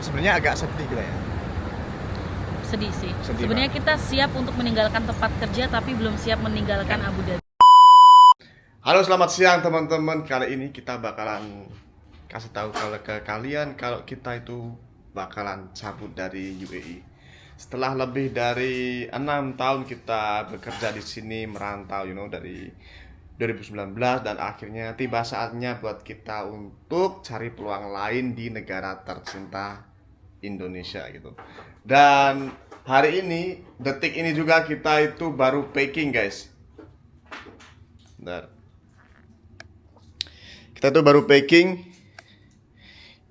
sebenarnya agak sedih kita ya. Sedih sih. Sedih Sebenarnya banget. kita siap untuk meninggalkan tempat kerja tapi belum siap meninggalkan Abu Dhabi. Halo, selamat siang teman-teman. Kali ini kita bakalan kasih tahu ke kalian kalau kita itu bakalan cabut dari UAE. Setelah lebih dari 6 tahun kita bekerja di sini, merantau dari 2019, dan akhirnya tiba saatnya buat kita untuk cari peluang lain di negara tercinta Indonesia gitu. Dan hari ini, detik ini juga kita itu baru packing, guys. Bentar. Kita tuh baru packing.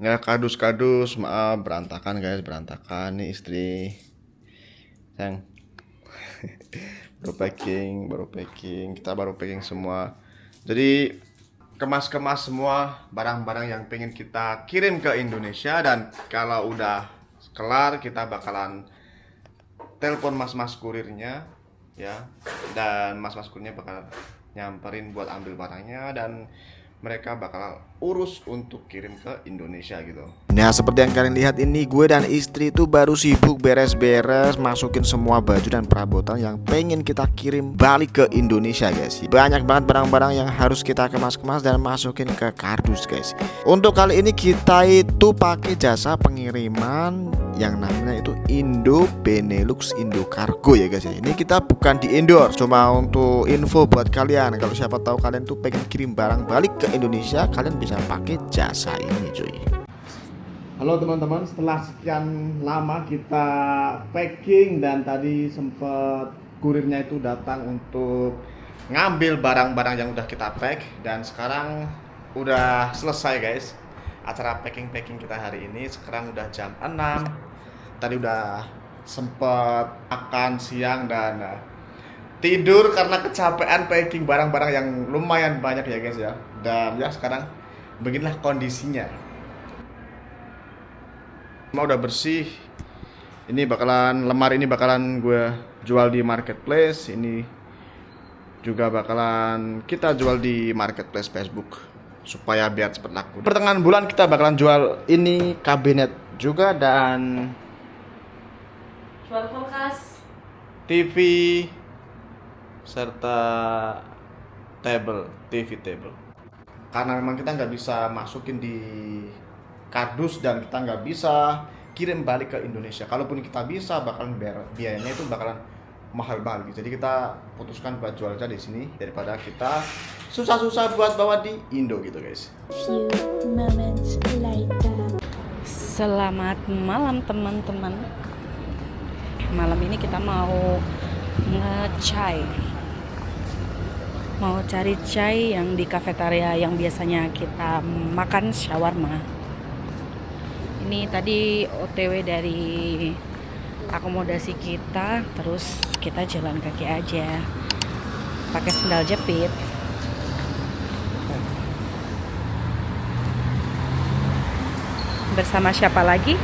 Ya, kardus, maaf, berantakan guys, berantakan nih istri. Sayang. baru packing, kita baru packing semua. Jadi kemas-kemas semua barang-barang yang pengen kita kirim ke Indonesia, dan kalau udah kelar kita bakalan telepon mas-mas kurirnya ya, dan mas-mas kurirnya bakal nyamperin buat ambil barangnya, dan mereka bakal urus untuk kirim ke Indonesia gitu. Nah, seperti yang kalian lihat ini, gue dan istri itu baru sibuk beres-beres masukin semua baju dan perabotan yang pengen kita kirim balik ke Indonesia, guys. Banyak banget barang-barang yang harus kita kemas-kemas dan masukin ke kardus, guys. Untuk kali ini kita itu pakai jasa pengiriman yang namanya itu Indo Benelux Indo Cargo ya, guys. Ini kita bukan di endorse, cuma untuk info buat kalian. Kalau siapa tahu kalian tuh pengen kirim barang balik ke Indonesia, kalian bisa pakai jasa ini, cuy. Halo teman-teman, setelah sekian lama kita packing dan tadi sempet kurirnya itu datang untuk ngambil barang-barang yang udah kita pack, dan sekarang udah selesai, guys, acara packing kita hari ini. Sekarang udah jam 6. Tadi udah sempet makan siang dan tidur karena kecapean packing barang-barang yang lumayan banyak ya, guys ya. Dan ya sekarang beginilah kondisinya. Semua udah bersih. Ini lemari ini bakalan gue jual di marketplace. Ini juga bakalan kita jual di marketplace Facebook supaya biar cepet laku. Pertengahan bulan kita bakalan jual ini kabinet juga, dan Jual kulkas, TV serta TV table. Karena memang kita nggak bisa masukin di kardus dan kita nggak bisa kirim balik ke Indonesia. Kalaupun kita bisa, bakalan biayanya itu bakalan mahal banget. Jadi kita putuskan buat jual aja di sini daripada kita susah-susah buat bawa di Indo gitu, guys. Selamat malam teman-teman. Malam ini kita mau ngecai, mau cari chai yang di kafetaria yang biasanya kita makan shawarma. Ini tadi OTW dari akomodasi kita, terus kita jalan kaki aja pakai sendal jepit. Bersama siapa lagi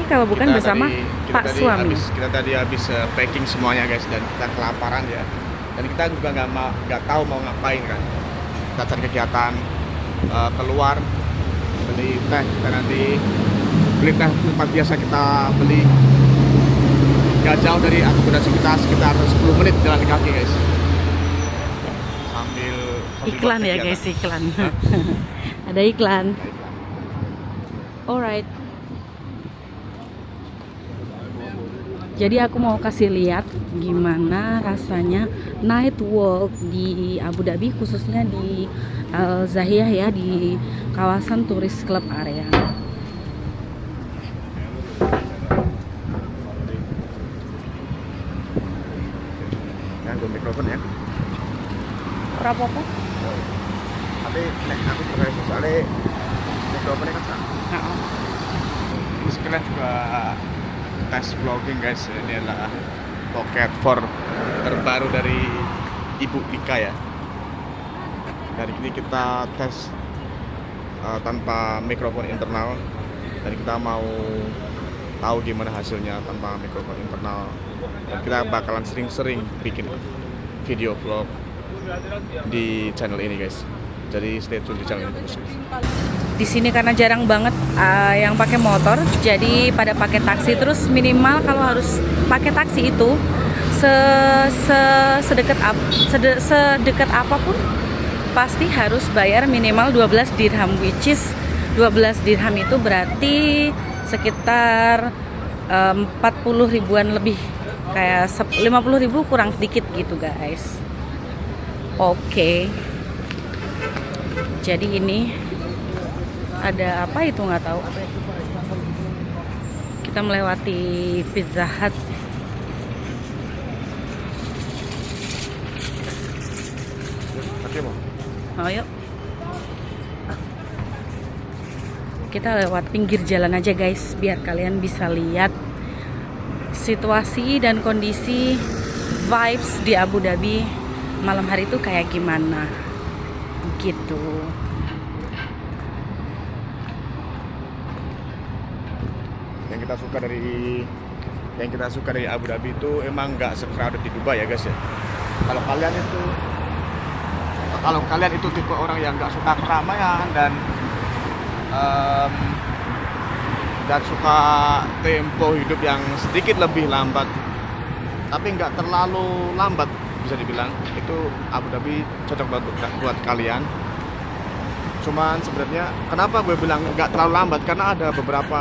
kalau bukan bersama Pak Suami. Kita tadi habis packing semuanya, guys, dan kita kelaparan ya. Dan kita juga nggak tahu mau ngapain kan. Kita cari kegiatan keluar, beli teh. Kita nanti beli teh tempat biasa kita beli, nggak jauh dari akomodasi kita, sekitar 10 menit jalan kaki, guys. Sambil Iklan ya, guys, iklan. Ada iklan. Alright. Jadi aku mau kasih lihat gimana rasanya night walk di Abu Dhabi, khususnya di Al Zahiyah ya, di kawasan turis club area. Ya, gue mikrofon ya. Berapa apa? Tapi aku pakai soalnya mikrofonnya kan sama. Ini sekalian juga tes vlogging, guys. Ini adalah Pocket 4 terbaru dari Ibu Ika ya. Dari ini kita tes tanpa mikrofon internal, dan kita mau tahu gimana hasilnya tanpa mikrofon internal. Dan kita bakalan sering-sering bikin video vlog di channel ini, guys. Jadi stay tune di channel ini terus. di sini karena jarang banget yang pakai motor, jadi pada pakai taksi. Terus minimal kalau harus pakai taksi itu sedekat apapun pasti harus bayar minimal 12 dirham, which is 12 dirham itu berarti sekitar 40 ribuan lebih, kayak 50 ribu kurang sedikit gitu guys. Oke. Jadi ini ada apa itu nggak tahu. Kita melewati Pizza Hut. Ayo. Kita lewat pinggir jalan aja guys, biar kalian bisa lihat situasi dan kondisi vibes di Abu Dhabi malam hari itu kayak gimana gitu. Yang kita suka dari Abu Dhabi itu emang nggak se-crowded di Dubai ya guys ya. Kalau kalian itu tipe orang yang nggak suka keramaian dan suka tempo hidup yang sedikit lebih lambat, tapi nggak terlalu lambat, bisa dibilang itu Abu Dhabi cocok banget buat kalian. Cuman sebenarnya kenapa gue bilang nggak terlalu lambat, karena ada beberapa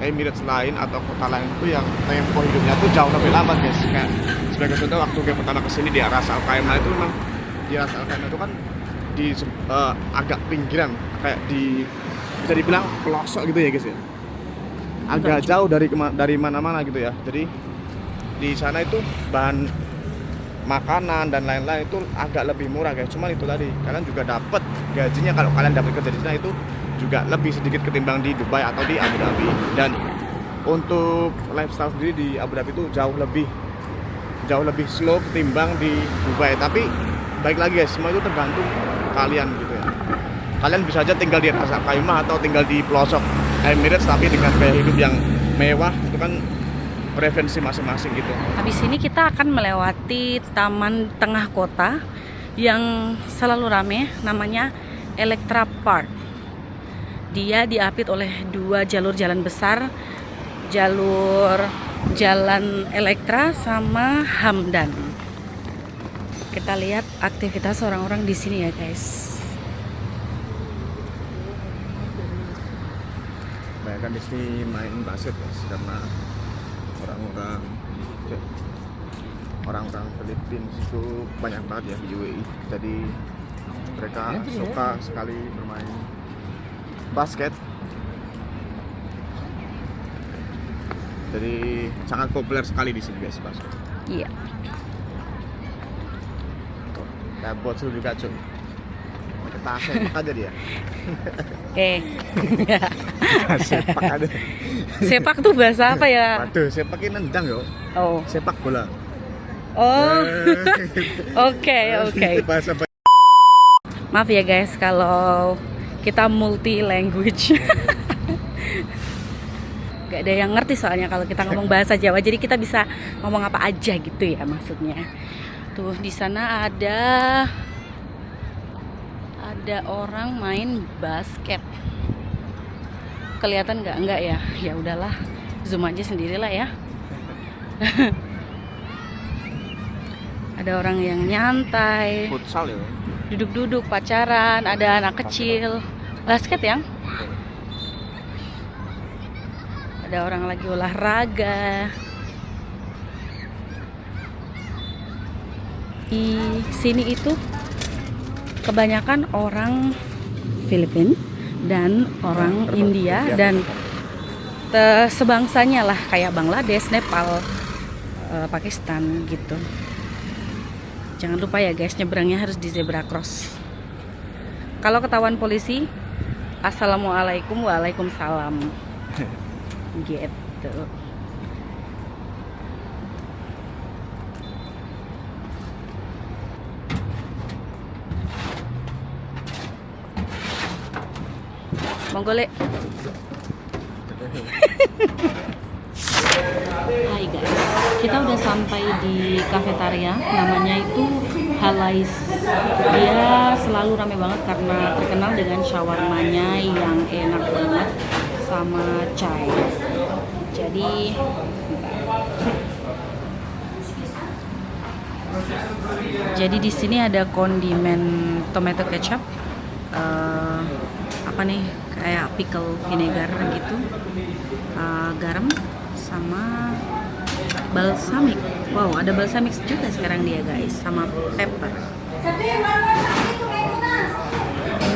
Emirates lain atau kota lain itu yang tempo hidupnya tuh jauh lebih lambat guys. Kayak sebagai contoh, waktu gue pertama kesini di Ras Al Khaimah itu memang di Ras Al Khaimah itu kan di agak pinggiran, kayak bisa dibilang pelosok gitu ya guys ya, agak jauh dari mana-mana gitu ya. Jadi di sana itu bahan makanan dan lain-lain itu agak lebih murah guys. Cuman itu tadi, kalian juga dapat gajinya, kalau kalian dapat kerja di sana itu juga lebih sedikit ketimbang di Dubai atau di Abu Dhabi. Dan untuk lifestyle sendiri di Abu Dhabi itu jauh lebih slow ketimbang di Dubai. Tapi baik lagi guys, semua itu tergantung kalian gitu ya. Kalian bisa aja tinggal di Ras Al Khaimah atau tinggal di pelosok Emirates tapi dengan gaya hidup yang mewah, itu kan preferensi masing-masing gitu. Habis ini kita akan melewati taman tengah kota yang selalu rame, namanya Electra Park. Dia diapit oleh dua jalur jalan besar, jalur jalan Electra sama Hamdan. Kita lihat aktivitas orang-orang di sini ya guys. Banyak kan di sini main basket guys, karena orang-orang Filipina itu banyak banget ya di UAE. Jadi mereka suka sekali bermain basket. Jadi sangat populer sekali di sini guys basket. Iya. Kayak bocil juga cuy. Kita sepak aja dia. Sepak aja. Sepak tuh bahasa apa ya? Waduh, sepak ini nendang yo. Oh. Sepak bola. Oh. Oke. Maaf ya guys kalau kita multi language. Gak ada yang ngerti soalnya kalau kita ngomong bahasa Jawa, jadi kita bisa ngomong apa aja gitu ya maksudnya. Tuh di sana ada orang main basket. Kelihatan nggak? Enggak ya? Ya udahlah, zoom aja sendirilah ya. Ada orang yang nyantai, Futsal ya. duduk-duduk pacaran, ada anak kecil basket yang. Ada orang lagi olahraga. Di sini itu kebanyakan orang Filipina dan orang India dan sebangsanya lah, kayak Bangladesh, Nepal, Pakistan gitu. Jangan lupa ya guys, nyebrangnya harus di zebra cross. Kalau ketahuan polisi, assalamualaikum, waalaikumsalam. Gitu. Monggo Le. Hai guys, kita udah sampai di kafetaria, namanya itu Halais. Dia selalu ramai banget karena terkenal dengan shawarmanya yang enak banget sama chai. Jadi di sini ada kondimen tomato ketchup, apa nih, kayak pickle vinegar gitu, garam sama balsamic. Wow, ada balsamic juga sekarang dia guys, sama pepper.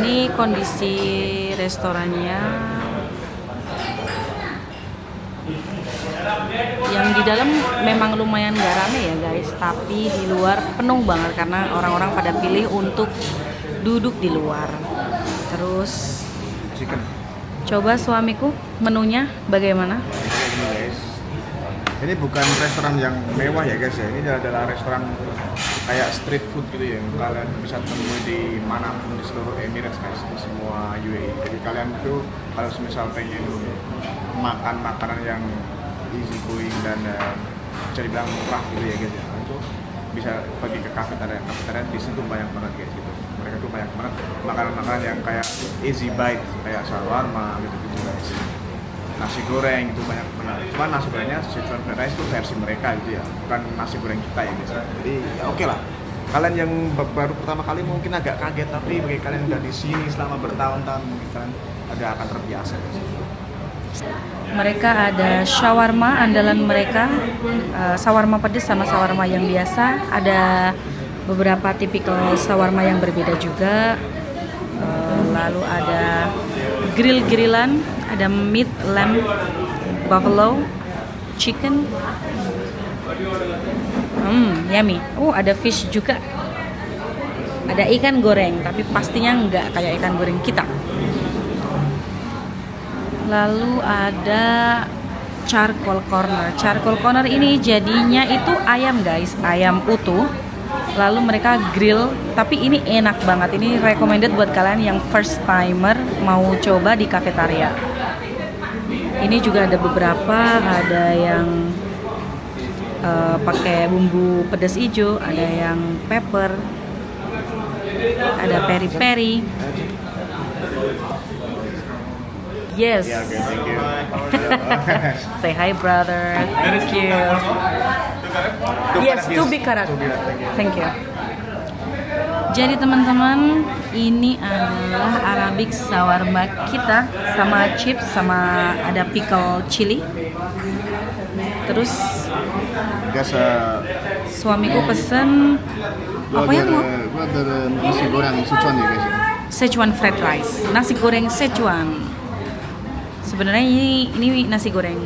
Ini kondisi restorannya. Yang di dalam memang lumayan gak rame ya guys, tapi di luar penuh banget karena orang-orang pada pilih untuk duduk di luar. Terus Chicken. coba suamiku menunya bagaimana? Ini guys, ini bukan restoran yang mewah ya guys ya. Ini adalah restoran kayak street food gitu ya, yang kalian bisa temui di manapun di seluruh Emirates guys, di semua UAE. Jadi kalian tuh kalau misal pengen makan makanan yang easy going dan bisa dibilang murah gitu ya guys ya, itu bisa pergi ke kafetaria di situ banyak banget guys gitu. Mereka tuh banyak banget makanan-makanan yang kayak easy bite, kayak shawarma gitu-gitu guys. Nasi goreng itu banyak banget. Cuma nasi gorengnya Sichuan fried rice itu versi mereka gitu ya, bukan nasi goreng kita ya guys. Jadi ya oke lah. Kalian yang baru pertama kali mungkin agak kaget, tapi bagi kalian yang udah di sini selama bertahun-tahun mungkin kalian akan terbiasa guys. Mereka ada shawarma andalan mereka, shawarma pedas sama shawarma yang biasa. Ada beberapa tipikal shawarma yang berbeda juga. Lalu ada grill-grillan, ada meat, lamb, buffalo, chicken. Yummy. Ada fish juga. Ada ikan goreng, tapi pastinya nggak kayak ikan goreng kita. Lalu ada charcoal corner. Charcoal corner ini jadinya itu ayam guys, ayam utuh. Lalu mereka grill, tapi ini enak banget. Ini recommended buat kalian yang first timer mau coba di kafetaria. Ini juga ada beberapa, ada yang pakai bumbu pedas hijau, ada yang pepper, ada peri-peri. Yes. Yeah, okay, thank you. Say hi, brother. Thank you. Yes, to be karat. Thank you. Jadi teman-teman, ini adalah Arabic shawarma kita sama chips, sama ada pickle chili. Terus Guys, suamiku pesen apa yang mau? Gua ada nasi goreng Sichuan ya guys. Sichuan fried rice, nasi goreng Sichuan. Sebenarnya ini nasi goreng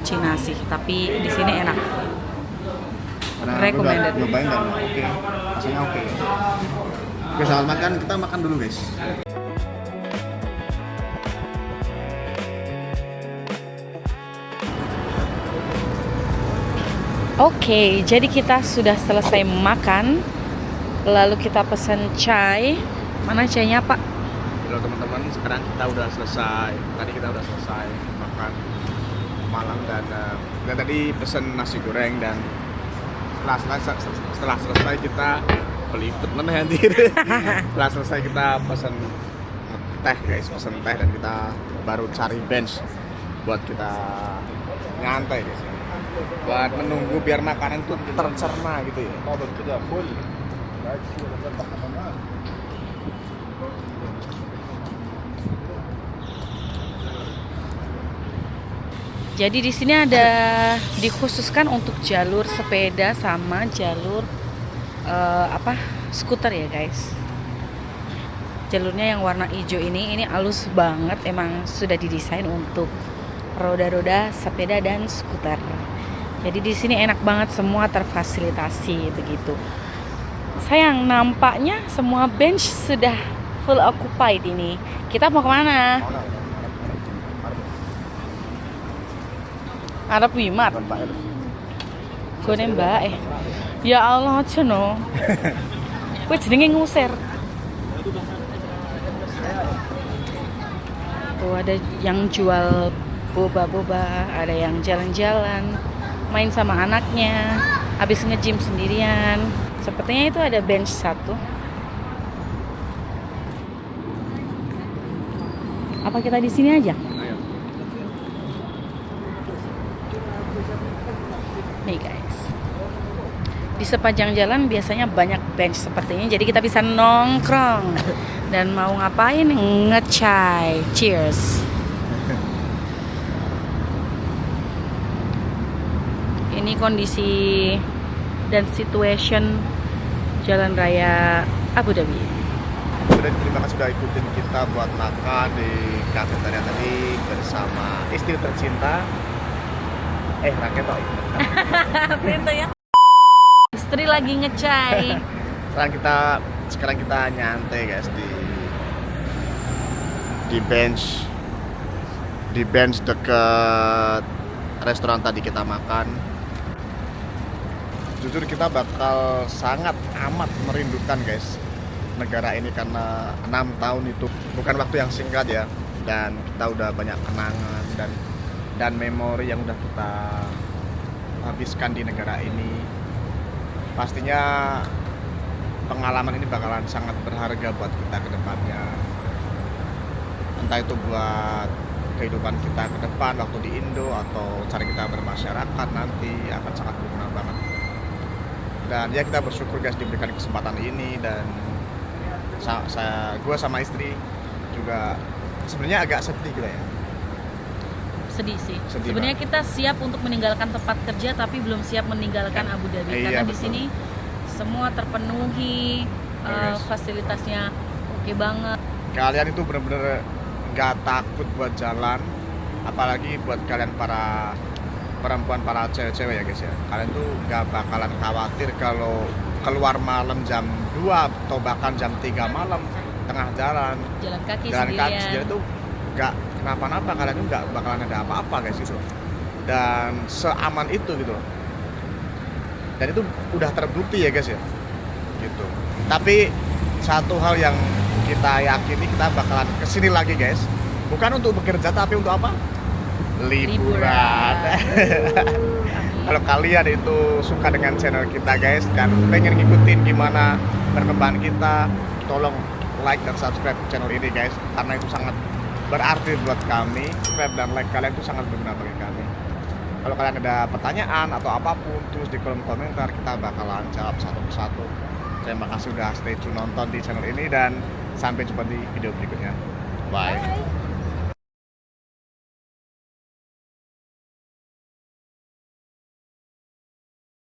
Cina sih, tapi di sini enak. Recommended. Nyobain dan oke, rasanya oke. Oke, selamat makan. Kita makan dulu guys. Oke, jadi kita sudah selesai makan. Lalu kita pesan chai. Mana chainya, Pak? Halo teman-teman, sekarang kita udah selesai. Tadi kita udah selesai makan malam dan kita tadi pesen nasi goreng dan setelah selesai kita pelipet mana anjir. Setelah selesai kita pesen teh guys, pesen teh dan kita baru cari bench buat kita nyantai guys. Buat menunggu biar makanan tuh tercerna gitu ya. Jadi di sini ada dikhususkan untuk jalur sepeda sama jalur skuter ya guys. Jalurnya yang warna hijau ini halus banget, emang sudah didesain untuk roda-roda sepeda dan skuter. Jadi di sini enak banget, semua terfasilitasi begitu. Sayang, nampaknya semua bench sudah full occupied ini. Kita mau kemana? Arab Wimat. Gue mbak ya Allah aja no. Gue jenenge ngusir. Tuh ada yang jual boba-boba, ada yang jalan-jalan, main sama anaknya, habis nge-gym sendirian. Sepertinya itu ada bench satu. Apa kita di sini aja? Ayo. Nih guys, di sepanjang jalan biasanya banyak bench seperti ini, jadi kita bisa nongkrong dan mau ngapain, ngecai. Cheers. Ini kondisi dan situation Jalan Raya Abu Dhabi. Terima kasih sudah ikutin kita buat makan di kafetaria tadi bersama istri tercinta. Raket Pak. Perintah ya. Istri lagi ngecai. Sekarang kita nyantai guys di bench dekat restoran tadi kita makan. Jujur kita bakal sangat amat merindukan guys negara ini, karena 6 tahun itu bukan waktu yang singkat ya, dan kita udah banyak kenangan dan memori yang udah kita habiskan di negara ini. Pastinya pengalaman ini bakalan sangat berharga buat kita ke depannya, entah itu buat kehidupan kita ke depan waktu di Indo atau cara kita bermasyarakat nanti akan sangat berguna banget. Dan ya kita bersyukur guys diberikan kesempatan ini, dan gue sama istri juga sebenarnya agak sedih gitu ya. Sedih sih. Sedih Sebenarnya banget. kita siap untuk meninggalkan tempat kerja, tapi belum siap meninggalkan Abu Dhabi Iya, karena di betul. sini semua terpenuhi, Yes. fasilitasnya oke banget. Kalian itu bener-bener gak takut buat jalan, apalagi buat kalian para perempuan, para cewek-cewek ya guys ya. Kalian tuh gak bakalan khawatir kalau keluar malam jam 2 atau bahkan jam 3 malam tengah jalan Jalan kaki sendiri sendirian. tuh gak kenapa-napa, kalian tuh gak bakalan ada apa-apa guys gitu, dan seaman itu gitu, dan itu udah terbukti ya guys ya gitu. Tapi satu hal yang kita yakini, kita bakalan kesini lagi guys, bukan untuk bekerja tapi untuk apa? Liburan. Amin. Kalau kalian itu suka dengan channel kita guys dan pengen ngikutin gimana perkembangan kita, tolong like dan subscribe channel ini guys, karena itu sangat berarti buat kami. Subscribe dan like kalian itu sangat berguna bagi kami. Kalau kalian ada pertanyaan atau apapun, tulis di kolom komentar, kita bakalan jawab satu persatu. Terima kasih udah stay tune nonton di channel ini, dan sampai jumpa di video berikutnya. Bye.